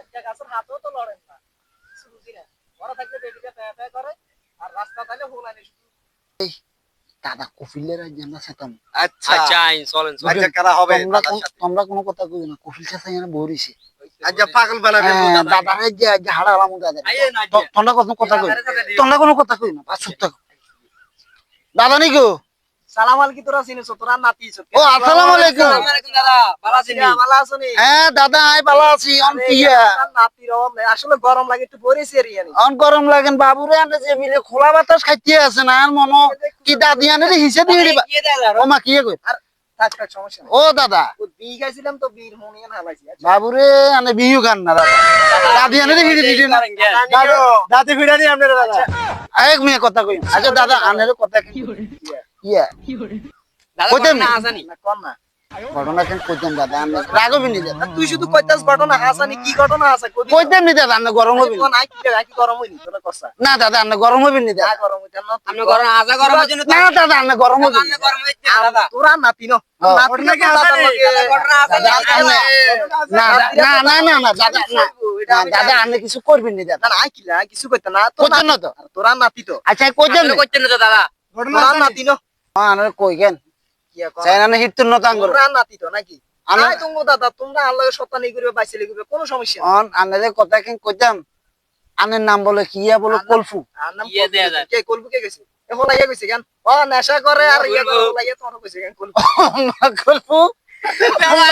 একটা গাছের হাতও তো লড়েন না, কিছু বুঝি না। বড় থাকলে বেটিটা প্যাঁ করে, আর রাস্তা তাহলে হোলানি শুধু। দাদা কফিলের জন্য সেতাম। আচ্ছা আচ্ছা আইন চলেন চলেন। আচ্ছা কারা হবে তোমরা কোনো কথা কই না, কফিল চাচা এখানে বরিছে। আচ্ছা পাগল বানাবে দাদা যে হাড়া আলাম দাদা। আইয়ে না তোমরা কোনো কথা কই, তোমরা কোনো কথা কই না, চুপ থাকো। দাদা নি গো। সালাম আলাইকুম, তোরা চিনিস তোরা নাতিস। ও আসসালামু আলাইকুম। আসসালামু আলাইকুম দাদা, ভালো আছেন? ভালো আছো নি? হ্যাঁ দাদা আই ভালো আছি। অন কিয়া নাতির অভাব নাই, আসলে গরম লাগে একটু বরিছে রিয়ানি। অন গরম লাগেন বাবুরে আনে যে মিলে খোলা বাতাস খাইতে আছে না আর মনো কি দাদি আনে রে হিসে দিয়ে দিবা। কি দেলা ও মা কি কই? আর থাক থাক, সমস্যা নাই। ও দাদা ও বি গাইছিলাম তো, বীর হুনিয়ান হালাইছি। বাবুরে আনে বিহু গান না দাদা। দাদি আনে রে হিসে দিয়ে না। দাদি ফিরানি আপনারা দাদা এক মিনিট কথা কই। আচ্ছা দাদা আনে রে কথা কি? ইয়া দাদা কইতেন না আসানি। না কোন না, ঘটনা কেন কইতেন দাদা আনে রাগবি নি দাদা। তুই শুধু কইতাস ঘটনা হাসানি, কি ঘটনা আছে কবি কইতেন নি দাদা আনে গরম হবি কোন আই কি গরম হইনি তোরা কসা। না দাদা আনে গরম হবি নি না দাদা। গরম হইতা না, আপনি গরম আজা গরমের জন্য না দাদা আনে গরম হবি আপনি গরম হইছে দাদা। তোরা নাতি ন ঘটনা কি আছে রে? ঘটনা আছে দাদা আনে না না না না না দাদা না দাদা আনে কিছু করবি নি দাদা। না আই কিলা কিছু কইতা না, কইতেন না তো। তোরা নাতি তো, আচ্ছা কইতেন আপনি কইতেন না তো দাদা। ঘটনা তোরা আছে নাতি ন আনে কই কেন কি কর, চাই না হিটুন না তাঙ্গর তোরা নাতি তো নাকি? আনে আই তুমি দাদা, তোমরা আল্লাহ শতানি করবে বাইসেলি করবে, কোনো সমস্যা নাই। অন আনে রে কথা কেন কইতাম আনের নাম বলে কিয়া বলে কলফু। আর নাম ইয়ে দেয়া যায়। কে কলবু কে গেছে? এ হলাইয়া গেছে কেন? ও নেশা করে আর ইয়া করে হলাইয়া তোমার কইছে কেন কলবু? কলফু দাদা,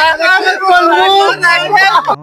কলফু